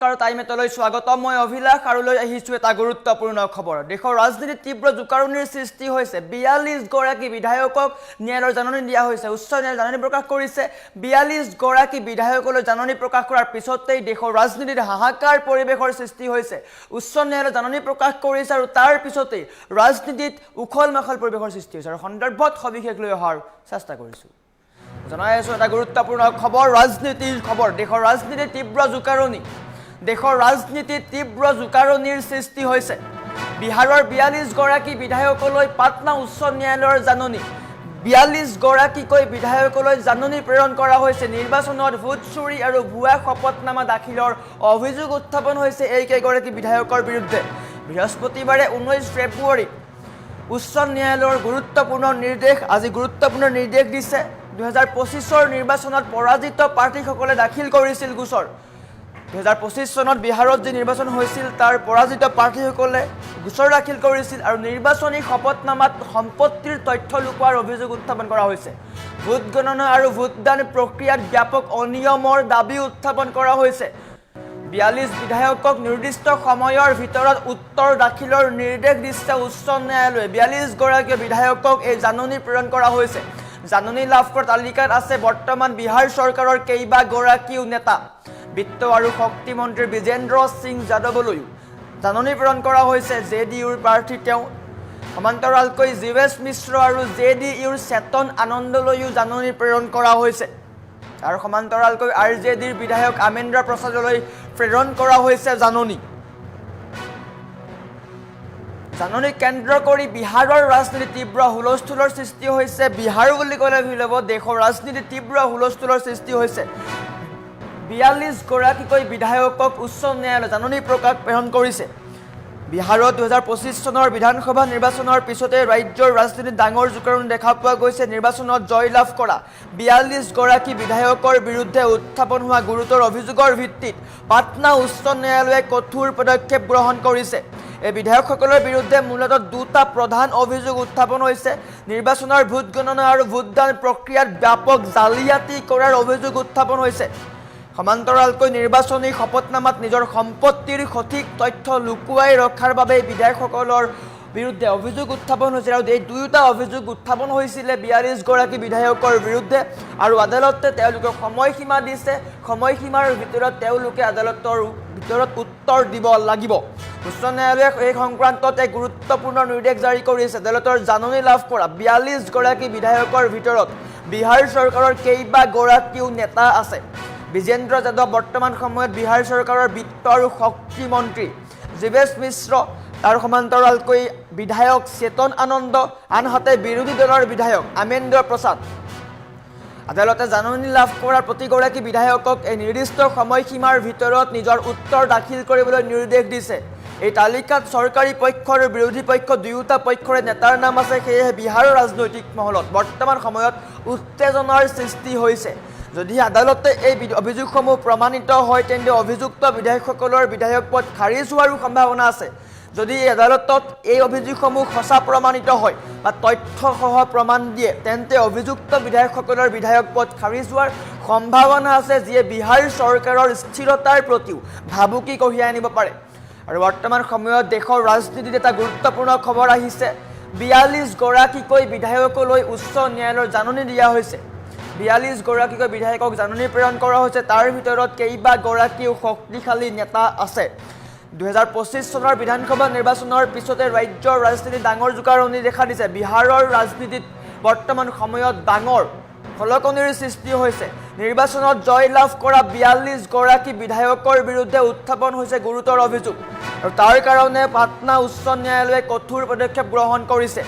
টাইমেটলৈ স্বাগতম মই অভিলাষ আৰু লৈ আহিছো এটা গুৰুত্বপূৰ্ণ খবৰ দেশৰ ৰাজনীতিত তীব্ৰ জুকাৰুনিৰ সৃষ্টি হৈছে 42 গৰাকী বিধায়কক ন্যায়ালয়ৰ জাননী দিয়া হৈছে উচ্চ ন্যায়ালয়ে জাননী প্ৰকাশ কৰিছে 42 গৰাকী বিধায়কলৈ জাননী প্ৰকাশ কৰাৰ পিছতেই দেশৰ ৰাজনীতিত হাহাকাৰ পৰিবেশৰ সৃষ্টি হৈছে উচ্চ ন্যায়ালয়ে জাননী প্ৰকাশ কৰিছে আৰু তাৰ পিছতেই ৰাজনীতিত উখল-মাখল পৰিবেশৰ সৃষ্টি হৈছে আৰু সন্দৰ্ভত সবিশেষ লৈ অহাৰ চেষ্টা কৰিছো জনাই আছো এটা গুৰুত্বপূৰ্ণ খবৰ ৰাজনীতিৰ খবৰ দেশৰ ৰাজনীতিত তীব্ৰ জুকাৰুনি দেশৰ ৰাজনীতিত তীব্ৰ জুকাৰুনিৰ সৃষ্টি হৈছে বিহাৰৰ 42 গৰাকী বিধায়কলৈ পাটনা উচ্চ ন্যায়ালয়ৰ জাননী 42 গৰাকীকৈ বিধায়কলৈ জাননী প্ৰেৰণ কৰা হৈছে নিৰ্বাচনত ভোট চুৰি আৰু ভুৱা শপতনামা দাখিলৰ অভিযোগ উত্থাপন হৈছে এই কেইগৰাকী বিধায়কৰ বিৰুদ্ধে বৃহস্পতিবাৰে 19 ফেব্ৰুৱাৰী উচ্চ ন্যায়ালয়ৰ গুৰুত্বপূৰ্ণ নিৰ্দেশ দিছে 2025 নিৰ্বাচনত পৰাজিত প্ৰাৰ্থীসকলে দাখিল কৰিছিল গোচৰ 2025 চনত বিহাৰত যে নিৰ্বাচন হৈছিল তাৰ পৰাজিত প্ৰাৰ্থীসকলে গোচৰ দাখিল কৰিছিল আৰু নিৰ্বাচনী শপতনামাত সম্পত্তিৰ তথ্য লুকুৱাৰ অভিযোগ উত্থাপন কৰা হৈছে ভোট গণনা আৰু ভোটদান প্ৰক্ৰিয়াত ব্যাপক অনিয়মৰ দাবী উত্থাপন কৰা হৈছে 42 বিধায়কক নিৰ্দিষ্ট সময়ৰ ভিতৰত উত্তৰ দাখিলৰ নিৰ্দেশ দিছে উচ্চ ন্যায়ালয়ে 42 গৰাকী বিধায়কক এই জাননী প্ৰেৰণ কৰা হৈছে জাননী লাভ কৰা তালিকাত আছে বৰ্তমান বিহাৰ চৰকাৰৰ কেইবা গৰাকীও নেতা বিত্ত আৰু শক্তি মন্ত্ৰী বিজেন্দ্ৰ সিং যাদৱলৈ জাননী প্ৰেৰণ কৰা হৈছে জেডিইউৰ প্ৰাৰ্থী তেওঁ সমান্তৰালকৈ জিৱেশ মিশ্ৰ আৰু জেডিইউৰ চেতন আনন্দলৈও জাননী প্ৰেৰণ কৰা হৈছে আৰু সমান্তৰালকৈ আৰজেডিৰ বিধায়ক আমেন্দ্ৰ প্ৰসাদলৈ প্ৰেৰণ কৰা হৈছে জাননী কেন্দ্ৰ কৰি বিহাৰৰ ৰাজনীতিত তীব্ৰ হুলস্থুলৰ সৃষ্টি হৈছে বিহাৰ বুলি ক'লে ভুল হ'ব দেশৰ ৰাজনীতিত তীব্ৰ হুলস্থুলৰ সৃষ্টি হৈছে 42 গৰাকীকৈ বিধায়কক উচ্চ ন্যায়ালয়ে জাননী প্ৰকাশ প্ৰেৰণ কৰিছে বিহাৰত 2025 চনৰ বিধানসভা নিৰ্বাচনৰ পিছতে ৰাজ্যৰ ৰাজনীতিত ডাঙৰ জুকাৰুনি দেখা পোৱা গৈছে নিৰ্বাচনত জয়লাভ কৰা 42 গৰাকী বিধায়কৰ বিৰুদ্ধে উত্থাপন হোৱা গুৰুতৰ অভিযোগৰ ভিত্তিত পাটনা উচ্চ ন্যায়ালয়ে কঠোৰ পদক্ষেপ গ্ৰহণ কৰিছে এই বিধায়কসকলৰ বিৰুদ্ধে মূলতঃ দুটা প্ৰধান অভিযোগ উত্থাপন হৈছে নিৰ্বাচনৰ ভোট গণনা আৰু ভোটদান প্ৰক্ৰিয়াত ব্যাপক জালিয়াতি কৰাৰ অভিযোগ উত্থাপন হৈছে সমান্তৰালকৈ নিৰ্বাচনী শপতনামাত নিজৰ সম্পত্তিৰ সঠিক তথ্য লুকুৱাই ৰখাৰ বাবে বিধায়কসকলৰ বিৰুদ্ধে অভিযোগ উত্থাপন হৈছে আৰু এই দুয়োটা অভিযোগ উত্থাপন হৈছিল 42 গৰাকী বিধায়কৰ বিৰুদ্ধে আৰু আদালতে তেওঁলোকক সময়সীমা দিছে সময়সীমাৰ ভিতৰত তেওঁলোকে আদালতৰ ভিতৰত উত্তৰ দিব লাগিব উচ্চ ন্যায়ালয়ে এই সংক্ৰান্তত এক গুৰুত্বপূৰ্ণ নিৰ্দেশ জাৰি কৰিছে আদালতৰ জাননী লাভ কৰা 42 গৰাকী বিধায়কৰ ভিতৰত বিহাৰ চৰকাৰৰ কেইবা গৰাকীও নেতা আছে বিজেন্দ্ৰ যাদৱ বৰ্তমান সময়ত বিহাৰ চৰকাৰৰ বিত্ত আৰু শক্তি মন্ত্ৰী জিৱেশ মিশ্ৰ আৰু সমান্তৰালকৈ বিধায়ক চেতন আনন্দ আনহাতে বিৰোধী দলৰ বিধায়ক আমেন্দ্ৰ প্ৰসাদ আদালতে জাননী লাভ কৰাৰ প্ৰতিগৰাকী বিধায়কক এই নিৰ্দিষ্ট সময়সীমাৰ ভিতৰত নিজৰ উত্তৰ দাখিল কৰিবলৈ নিৰ্দেশ দিছে এই তালিকাত চৰকাৰী পক্ষ আৰু বিৰোধী পক্ষ দুয়োটা পক্ষৰে নেতাৰ নাম আছে সেয়েহে বিহাৰৰ ৰাজনৈতিক মহলত বৰ্তমান সময়ত উত্তেজনাৰ সৃষ্টি হৈছে যদি আদালতে এই অভিযোগসমূহ প্ৰমাণিত হয় তেন্তে অভিযুক্ত বিধায়কসকলৰ বিধায়ক পদ খাৰিজ হোৱাৰ সম্ভাৱনা আছে যদি আদালতত এই অভিযোগসমূহ সঁচা প্ৰমাণিত হয় বা তথ্যসহ প্ৰমাণ দিয়ে তেন্তে অভিযুক্ত বিধায়কসকলৰ বিধায়ক পদ খাৰিজ হোৱাৰ সম্ভাৱনা আছে যিয়ে বিহাৰ চৰকাৰৰ স্থিৰতাৰ প্ৰতিও ভাবুকি কঢ়িয়াই আনিব পাৰে আৰু বৰ্তমান সময়ত দেশৰ ৰাজনীতিত এটা গুৰুত্বপূৰ্ণ খবৰ আহিছে 42 গৰাকীকৈ বিধায়কলৈ উচ্চ ন্যায়ালয়ৰ জাননী দিয়া হৈছে 42 গৰাকীকৈ বিধায়কক জাননী প্ৰেৰণ কৰা হৈছে তাৰ ভিতৰত কেইবা গৰাকীও শক্তিশালী নেতা আছে 2025 চনৰ বিধানসভা নিৰ্বাচনৰ পিছতে ৰাজ্যৰ ৰাজনীতিত ডাঙৰ জুকাৰুনি দেখা দিছে বিহাৰৰ ৰাজনীতিত বৰ্তমান সময়ত ডাঙৰ খলকনিৰ সৃষ্টি হৈছে নিৰ্বাচনত জয়লাভ কৰা 42 গৰাকী বিধায়কৰ বিৰুদ্ধে উত্থাপন হৈছে গুৰুতৰ অভিযোগ আৰু তাৰ কাৰণে পাটনা উচ্চ ন্যায়ালয়ে কঠোৰ পদক্ষেপ গ্ৰহণ কৰিছে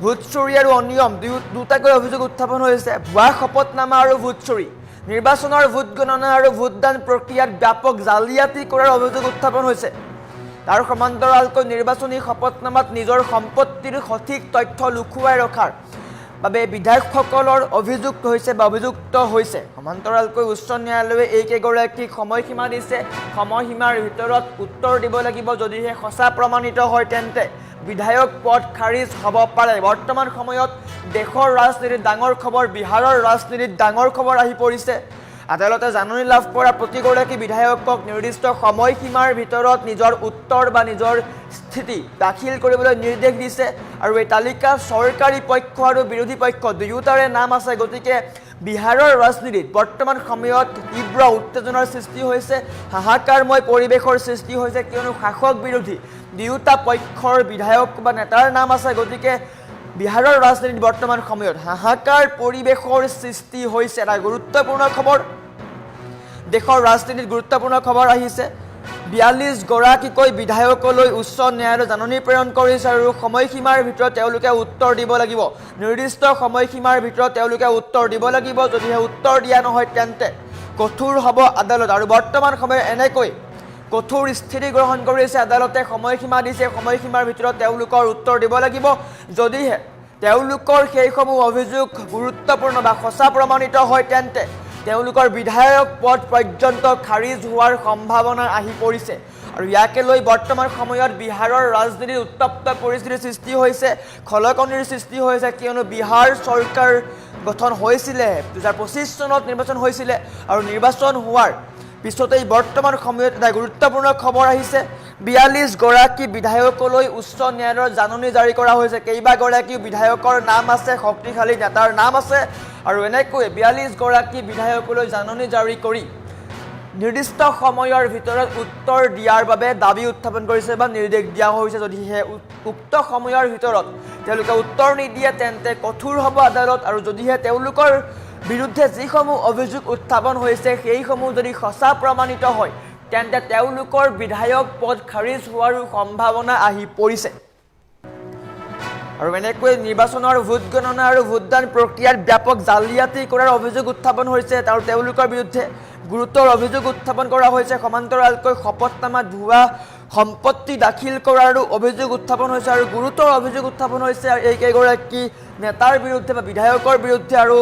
ভোট চুৰি আৰু অনিয়ম দুটাকৈ অভিযোগ উত্থাপন হৈছে ভুৱা শপতনামা আৰু ভোট চুৰি নিৰ্বাচনৰ ভোট গণনা আৰু ভোটদান প্ৰক্ৰিয়াত ব্যাপক জালিয়াতি কৰাৰ অভিযোগ উত্থাপন হৈছে তাৰ সমান্তৰালকৈ নিৰ্বাচনী শপতনামাত নিজৰ সম্পত্তিৰ সঠিক তথ্য লুকুৱাই ৰখাৰ বাবে বিধায়কসকলৰ অভিযুক্ত হৈছে সমান্তৰালকৈ উচ্চ ন্যায়ালয়ে এই কেইগৰাকীক সময়সীমা দিছে সময়সীমাৰ ভিতৰত উত্তৰ দিব লাগিব যদিহে সঁচা প্ৰমাণিত হয় তেন্তে বিধায়ক পদ খাৰিজ হ'ব পাৰে বৰ্তমান সময়ত দেশৰ ৰাজনীতিত ডাঙৰ খবৰ বিহাৰৰ ৰাজনীতিত ডাঙৰ খবৰ আহি পৰিছে আদালতে জাননী লাভ কৰা প্ৰতিগৰাকী বিধায়কক নিৰ্দিষ্ট সময়সীমাৰ ভিতৰত নিজৰ উত্তৰ বা নিজৰ স্থিতি দাখিল কৰিবলৈ নিৰ্দেশ দিছে আৰু এই তালিকাত চৰকাৰী পক্ষ আৰু বিৰোধী পক্ষ দুয়োটাৰে নাম আছে গতিকে বিহাৰৰ ৰাজনীতিত বৰ্তমান সময়ত তীব্ৰ উত্তেজনাৰ সৃষ্টি হৈছে হাহাকাৰময় পৰিৱেশৰ সৃষ্টি হৈছে কিয়নো শাসক বিৰোধী দুয়োটা পক্ষৰ বিধায়ক বা নেতাৰ নাম আছে গতিকে বিহাৰৰ ৰাজনীতিত বৰ্তমান সময়ত হাহাকাৰ পৰিৱেশৰ সৃষ্টি হৈছে এটা গুৰুত্বপূৰ্ণ খবৰ দেশৰ ৰাজনীতিত গুৰুত্বপূৰ্ণ খবৰ আহিছে ৪২ গৰাকীকৈ বিধায়কলৈ উচ্চ ন্যায়ালয়ে জাননী প্ৰেৰণ কৰিছে আৰু সময়সীমাৰ ভিতৰত তেওঁলোকে উত্তৰ দিব লাগিব নিৰ্দিষ্ট সময়সীমাৰ ভিতৰত তেওঁলোকে উত্তৰ দিব লাগিব যদিহে উত্তৰ দিয়া নহয় তেন্তে কঠোৰ হ'ব আদালত আৰু বৰ্তমান সময়ত এনেকৈ কঠোৰ স্থিতি গ্ৰহণ কৰিছে আদালতে সময়সীমা দিছে সময়সীমাৰ ভিতৰত তেওঁলোকৰ উত্তৰ দিব লাগিব যদিহে তেওঁলোকৰ সেইসমূহ অভিযোগ গুৰুত্বপূৰ্ণ বা সঁচা প্ৰমাণিত হয় তেন্তে তেওঁলোকৰ বিধায়ক পদ পৰ্যন্ত খাৰিজ হোৱাৰ সম্ভাৱনা আহি পৰিছে আৰু ইয়াকে লৈ বৰ্তমান সময়ত বিহাৰৰ ৰাজনীতিত উত্তপ্ত পৰিস্থিতিৰ সৃষ্টি হৈছে খলকনিৰ সৃষ্টি হৈছে কিয়নো বিহাৰ চৰকাৰ গঠন হৈছিলে ২০২৫ চনত নিৰ্বাচন হৈছিলে আৰু নিৰ্বাচন হোৱাৰ পিছতেই বৰ্তমান সময়ত এটা গুৰুত্বপূৰ্ণ খবৰ আহিছে ৪২ গৰাকী বিধায়কলৈ উচ্চ ন্যায়ালয়ৰ জাননী জাৰি কৰা হৈছে কেইবাগৰাকী বিধায়কৰ নাম আছে শক্তিশালী নেতাৰ নাম আছে আৰু এনেকৈ ৪২ গৰাকী বিধায়কলৈ জাননী জাৰি কৰি নিৰ্দিষ্ট সময়ৰ ভিতৰত উত্তৰ দিয়াৰ বাবে দাবী উত্থাপন কৰিছে বা নিৰ্দেশ দিয়া হৈছে যদিহে উক্ত সময়ৰ ভিতৰত তেওঁলোকে উত্তৰ নিদিয়ে তেন্তে কঠোৰ হ'ব আদালত আৰু যদিহে তেওঁলোকৰ বিৰুদ্ধে যিসমূহ অভিযোগ উত্থাপন হৈছে সেইসমূহ যদি সঁচা প্ৰমাণিত হয় তেন্তে তেওঁলোকৰ বিধায়ক পদ খাৰিজ হোৱাৰো সম্ভাৱনা আহি পৰিছে আৰু এনেকৈ নিৰ্বাচনৰ ভোট গণনা আৰু ভোটদান প্ৰক্ৰিয়াত ব্যাপক জালিয়াতি কৰাৰ অভিযোগ উত্থাপন হৈছে আৰু তেওঁলোকৰ বিৰুদ্ধে গুৰুতৰ অভিযোগ উত্থাপন কৰা হৈছে সমান্তৰালকৈ শপতনামাত ভুৱা সম্পত্তি দাখিল কৰাৰো অভিযোগ উত্থাপন হৈছে আৰু গুৰুতৰ অভিযোগ উত্থাপন হৈছে এই কেইগৰাকী নেতাৰ বিৰুদ্ধে বা বিধায়কৰ বিৰুদ্ধে আৰু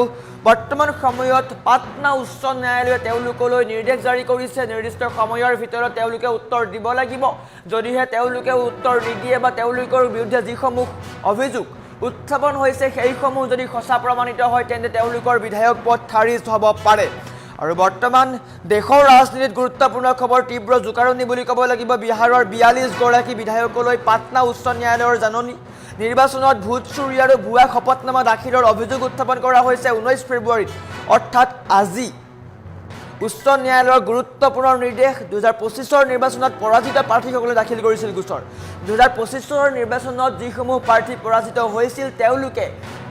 বৰ্তমান সময়ত পাটনা উচ্চ ন্যায়ালয়ে তেওঁলোকলৈ নিৰ্দেশ জাৰি কৰিছে নিৰ্দিষ্ট সময়ৰ ভিতৰত তেওঁলোকে উত্তৰ দিব লাগিব যদিহে তেওঁলোকে উত্তৰ নিদিয়ে বা তেওঁলোকৰ বিৰুদ্ধে যিসমূহ অভিযোগ উত্থাপন হৈছে সেইসমূহ যদি সঁচা প্ৰমাণিত হয় তেন্তে তেওঁলোকৰ বিধায়ক পদ খাৰিজ হ'ব পাৰে আৰু বৰ্তমান দেশৰ ৰাজনীতিত গুৰুত্বপূৰ্ণ খবৰ তীব্ৰ জোকাৰণি বুলি ক'ব লাগিব বিহাৰৰ ৪২ গৰাকী বিধায়কলৈ পাটনা উচ্চ ন্যায়ালয়ৰ জাননী নিৰ্বাচনত ভোট চুৰি আৰু ভুৱা শপতনামা দাখিলৰ অভিযোগ উত্থাপন কৰা হৈছে ১৯ ফেব্ৰুৱাৰীত অৰ্থাৎ আজি উচ্চ ন্যায়ালয়ৰ গুৰুত্বপূৰ্ণ নিৰ্দেশ ২০২৫ৰ নিৰ্বাচনত পৰাজিত প্ৰাৰ্থীসকলে দাখিল কৰিছিল গোচৰ ২০২৫ৰ নিৰ্বাচনত যিসমূহ প্ৰাৰ্থী পৰাজিত হৈছিল তেওঁলোকে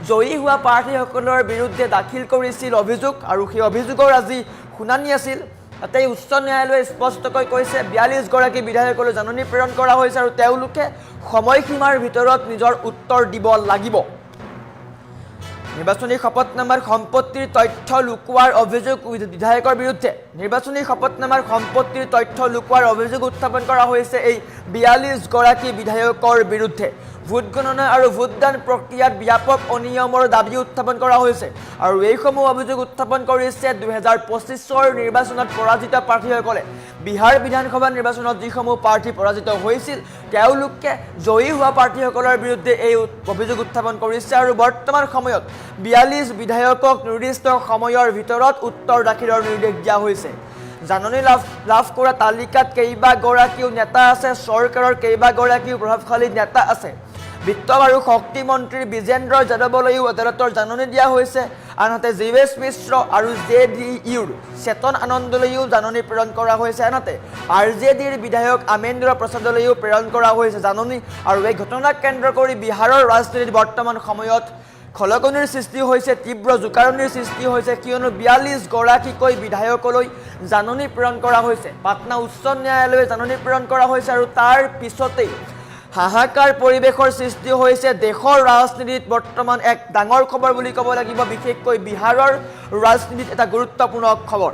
জয়ী হোৱা প্ৰাৰ্থীসকলৰ বিৰুদ্ধে দাখিল কৰিছিল অভিযোগ আৰু সেই অভিযোগৰ আজি শুনানি আছিল তাতে উচ্চ ন্যায়ালয়ে স্পষ্টকৈ কৈছে ৪২ গৰাকী বিধায়কলৈ জাননী প্ৰেৰণ কৰা হৈছে আৰু তেওঁলোকে সময়সীমাৰ ভিতৰত নিজৰ উত্তৰ দিব লাগিব নিৰ্বাচনী শপতনামাৰ সম্পত্তিৰ তথ্য লুকুৱাৰ অভিযোগ বিধায়কৰ বিৰুদ্ধে নিৰ্বাচনী শপতনামাৰ সম্পত্তিৰ তথ্য লুকুৱাৰ অভিযোগ উত্থাপন কৰা হৈছে এই ৪২ গৰাকী বিধায়কৰ বিৰুদ্ধে ভোট গণনা আৰু ভোটদান প্ৰক্ৰিয়াত ব্যাপক অনিয়মৰ দাবী উত্থাপন কৰা হৈছে আৰু এইসমূহ অভিযোগ উত্থাপন কৰিছে ২০২৫ৰ নিৰ্বাচনত পৰাজিত প্ৰাৰ্থীসকলে বিহাৰ বিধানসভা নিৰ্বাচনত যিসমূহ প্ৰাৰ্থী পৰাজিত হৈছিল তেওঁলোকে জয়ী হোৱা প্ৰাৰ্থীসকলৰ বিৰুদ্ধে এই অভিযোগ উত্থাপন কৰিছে আৰু বৰ্তমান সময়ত ৪২ বিধায়কক নিৰ্দিষ্ট সময়ৰ ভিতৰত উত্তৰ দাখিলৰ নিৰ্দেশ দিয়া হৈছে জাননী লাভ কৰা তালিকাত কেইবাগৰাকীও নেতা আছে চৰকাৰৰ কেইবাগৰাকীও প্ৰভাৱশালী নেতা আছে বিত্ত আৰু শক্তি মন্ত্ৰী বিজেন্দ্ৰ যাদৱলৈও আদালতৰ জাননী দিয়া হৈছে আনহাতে জীৱেশ মিশ্ৰ আৰু জেডিইউৰ চেতন আনন্দলৈও জাননী প্ৰেৰণ কৰা হৈছে আনহাতে আৰজেডিৰ বিধায়ক আমেন্দ্ৰ প্ৰসাদলৈও প্ৰেৰণ কৰা হৈছে জাননী আৰু এই ঘটনাক কেন্দ্ৰ কৰি বিহাৰৰ ৰাজনীতিত বৰ্তমান সময়ত খলকনিৰ সৃষ্টি হৈছে তীব্ৰ জোকাৰণিৰ সৃষ্টি হৈছে কিয়নো ৪২ গৰাকীকৈ বিধায়কলৈ জাননী প্ৰেৰণ কৰা হৈছে পাটনা উচ্চ ন্যায়ালয়ে জাননী প্ৰেৰণ কৰা হৈছে আৰু তাৰ পিছতেই হাহাকাৰ পৰিৱেশৰ সৃষ্টি হৈছে দেশৰ ৰাজনীতিত বৰ্তমান এক ডাঙৰ খবৰ বুলি ক'ব লাগিব বিশেষকৈ বিহাৰৰ ৰাজনীতিত এটা গুৰুত্বপূৰ্ণ খবৰ